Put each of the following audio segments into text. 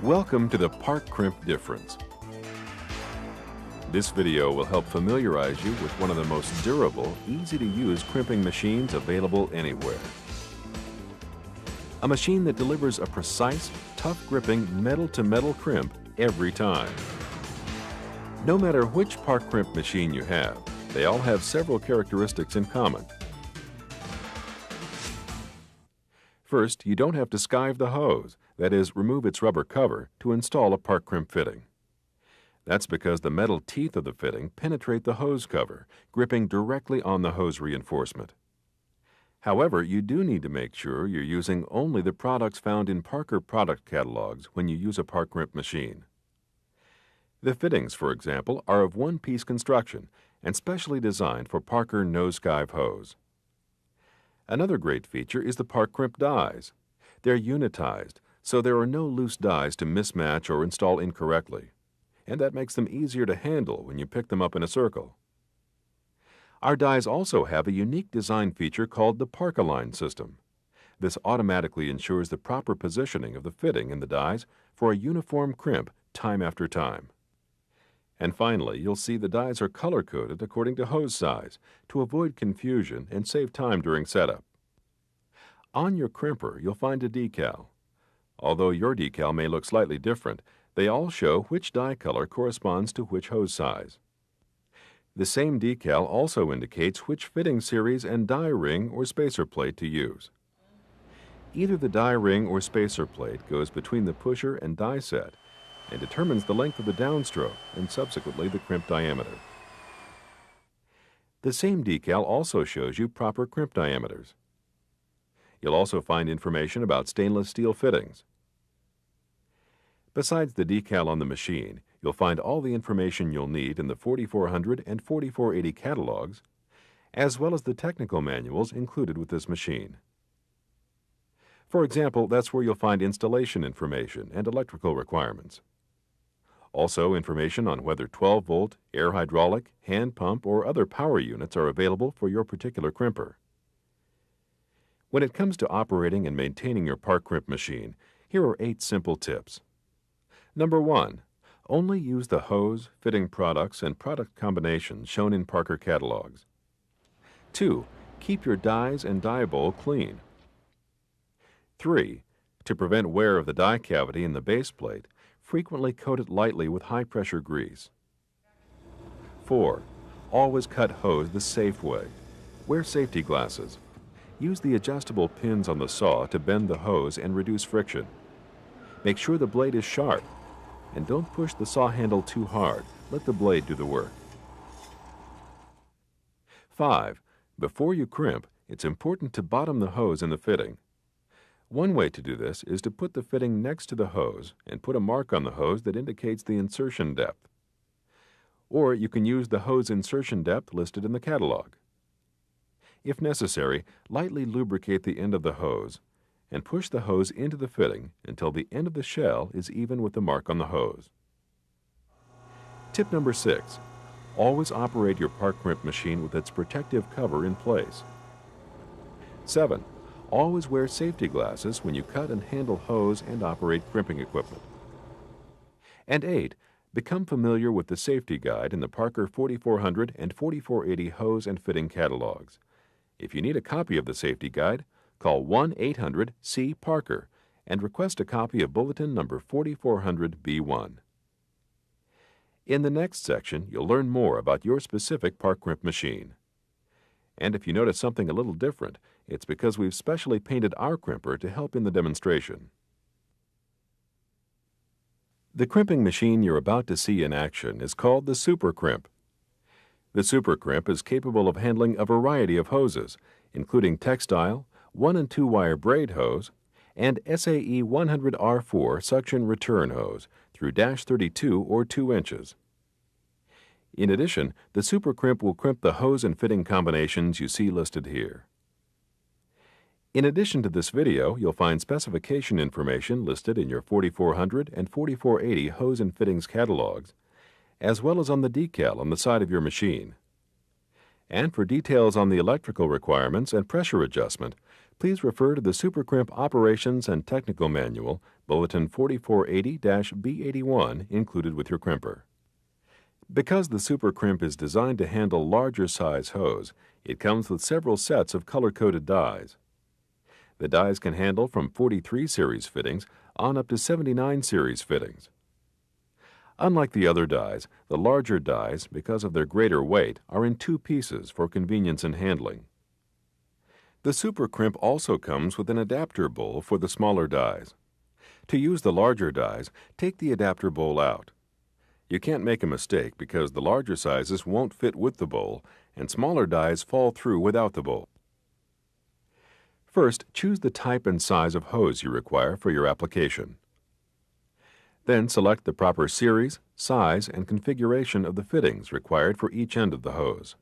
Welcome to the Park Crimp difference. This video will help familiarize you with one of the most durable, easy-to-use crimping machines available anywhere. A machine that delivers a precise, tough-gripping metal-to-metal crimp every time. No matter which Park Crimp machine you have, they all have several characteristics in common. First, you don't have to skive the hose, that is, remove its rubber cover, to install a Park Crimp fitting. That's because the metal teeth of the fitting penetrate the hose cover, gripping directly on the hose reinforcement. However, you do need to make sure you're using only the products found in Parker product catalogs when you use a Park Crimp machine. The fittings, for example, are of one-piece construction and specially designed for Parker no-skive hose. Another great feature is the Park Crimp dies. They're unitized, so there are no loose dies to mismatch or install incorrectly, and that makes them easier to handle when you pick them up in a circle. Our dies also have a unique design feature called the Park-Align system. This automatically ensures the proper positioning of the fitting in the dies for a uniform crimp time after time. And finally, you'll see the dies are color-coded according to hose size to avoid confusion and save time during setup. On your crimper, you'll find a decal. Although your decal may look slightly different, they all show which die color corresponds to which hose size. The same decal also indicates which fitting series and die ring or spacer plate to use. Either the die ring or spacer plate goes between the pusher and die set and determines the length of the downstroke and subsequently the crimp diameter. The same decal also shows you proper crimp diameters. You'll also find information about stainless steel fittings. Besides the decal on the machine, you'll find all the information you'll need in the 4400 and 4480 catalogs, as well as the technical manuals included with this machine. For example, that's where you'll find installation information and electrical requirements. Also, information on whether 12-volt, air hydraulic, hand pump, or other power units are available for your particular crimper. When it comes to operating and maintaining your Park Crimp machine, here are 8 simple tips. Number 1. Only use the hose, fitting products, and product combinations shown in Parker catalogs. 2. Keep your dies and die bowl clean. 3. To prevent wear of the die cavity in the base plate, frequently coat it lightly with high-pressure grease. 4. Always cut hose the safe way. Wear safety glasses. Use the adjustable pins on the saw to bend the hose and reduce friction. Make sure the blade is sharp, and don't push the saw handle too hard. Let the blade do the work. 5. Before you crimp, it's important to bottom the hose in the fitting. One way to do this is to put the fitting next to the hose and put a mark on the hose that indicates the insertion depth. Or you can use the hose insertion depth listed in the catalog. If necessary, lightly lubricate the end of the hose and push the hose into the fitting until the end of the shell is even with the mark on the hose. Tip number 6. Always operate your Park Crimp machine with its protective cover in place. 7. Always wear safety glasses when you cut and handle hose and operate crimping equipment. And 8. Become familiar with the safety guide in the Parker 4400 and 4480 hose and fitting catalogs. If you need a copy of the safety guide, call 1-800-C-PARKER and request a copy of Bulletin Number 4400B1. In the next section, you'll learn more about your specific Park Crimp machine. And if you notice something a little different, it's because we've specially painted our crimper to help in the demonstration. The crimping machine you're about to see in action is called the Super Crimp. The Super Crimp is capable of handling a variety of hoses, including textile, 1- and 2-wire braid hose, and SAE 100R4 suction return hose through -32 or 2 inches. In addition, the Super Crimp will crimp the hose and fitting combinations you see listed here. In addition to this video, you'll find specification information listed in your 4400 and 4480 hose and fittings catalogs, as well as on the decal on the side of your machine. And for details on the electrical requirements and pressure adjustment, please refer to the Super Crimp Operations and Technical Manual Bulletin 4480-B81 included with your crimper. Because the Super Crimp is designed to handle larger size hose, it comes with several sets of color-coded dies. The dies can handle from 43 series fittings on up to 79 series fittings. Unlike the other dies, the larger dies, because of their greater weight, are in two pieces for convenience in handling. The Super Crimp also comes with an adapter bowl for the smaller dies. To use the larger dies, take the adapter bowl out. You can't make a mistake because the larger sizes won't fit with the bowl, and smaller dies fall through without the bowl. First, choose the type and size of hose you require for your application. Then select the proper series, size, and configuration of the fittings required for each end of the hose.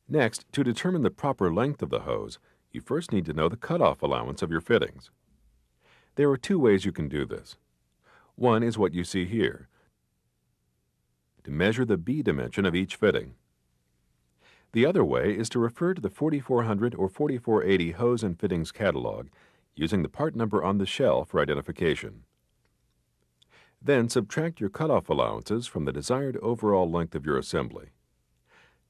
Next, to determine the proper length of the hose, you first need to know the cutoff allowance of your fittings. There are two ways you can do this. One is what you see here, to measure the B dimension of each fitting. The other way is to refer to the 4400 or 4480 hose and fittings catalog using the part number on the shell for identification. Then subtract your cutoff allowances from the desired overall length of your assembly.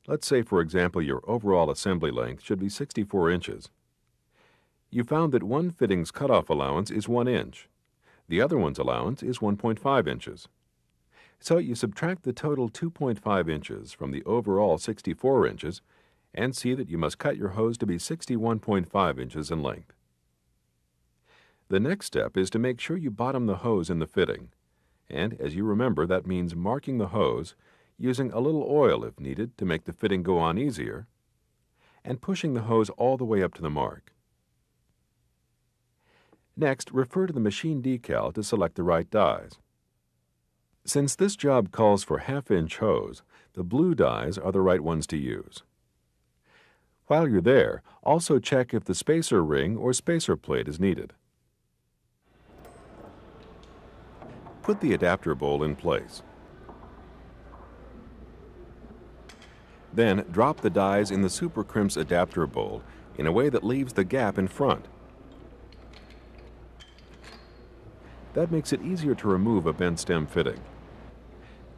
Let's say, for example, your overall assembly length should be 64 inches. You found that one fitting's cutoff allowance is 1 inch. The other one's allowance is 1.5 inches. So you subtract the total 2.5 inches from the overall 64 inches and see that you must cut your hose to be 61.5 inches in length. The next step is to make sure you bottom the hose in the fitting, and as you remember, that means marking the hose, using a little oil if needed to make the fitting go on easier, and pushing the hose all the way up to the mark. Next, refer to the machine decal to select the right dies. Since this job calls for half-inch hose, the blue dies are the right ones to use. While you're there, also check if the spacer ring or spacer plate is needed. Put the adapter bowl in place. Then drop the dies in the Super Crimp's adapter bowl in a way that leaves the gap in front. That makes it easier to remove a bent stem fitting.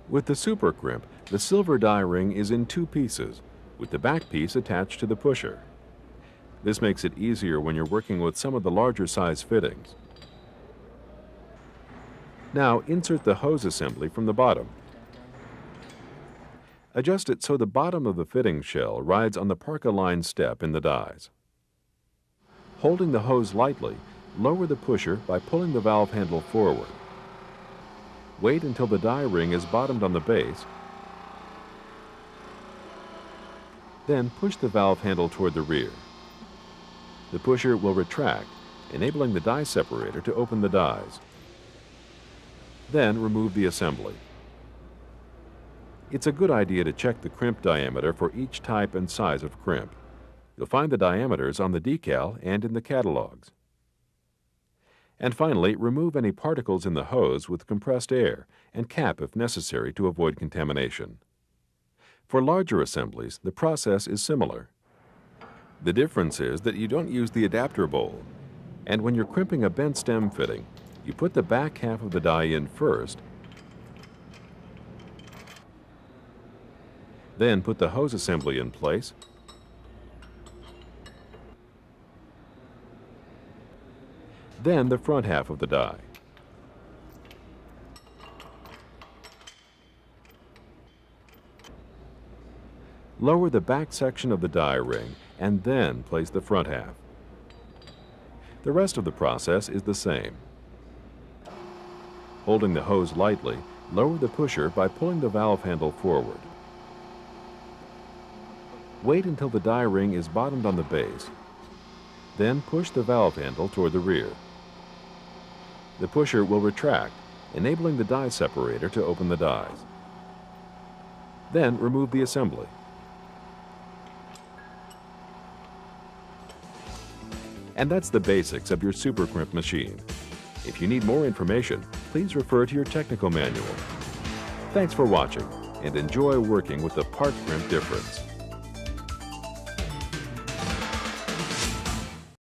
With the Super Crimp, the silver die ring is in two pieces, with the back piece attached to the pusher. This makes it easier when you're working with some of the larger size fittings. Now insert the hose assembly from the bottom. Adjust it so the bottom of the fitting shell rides on the parka-line step in the dies. Holding the hose lightly, lower the pusher by pulling the valve handle forward. Wait until the die ring is bottomed on the base, then push the valve handle toward the rear. The pusher will retract, enabling the die separator to open the dies. Then remove the assembly. It's a good idea to check the crimp diameter for each type and size of crimp. You'll find the diameters on the decal and in the catalogs. And finally, remove any particles in the hose with compressed air and cap if necessary to avoid contamination. For larger assemblies, the process is similar. The difference is that you don't use the adapter bowl, and when you're crimping a bent stem fitting, you put the back half of the die in first, then put the hose assembly in place, then the front half of the die. Lower the back section of the die ring and then place the front half. The rest of the process is the same. Holding the hose lightly, lower the pusher by pulling the valve handle forward. Wait until the die ring is bottomed on the base. Then push the valve handle toward the rear. The pusher will retract, enabling the die separator to open the dies. Then remove the assembly. And that's the basics of your Super Crimp machine. If you need more information, please refer to your technical manual. Thanks for watching, and enjoy working with the part crimp difference.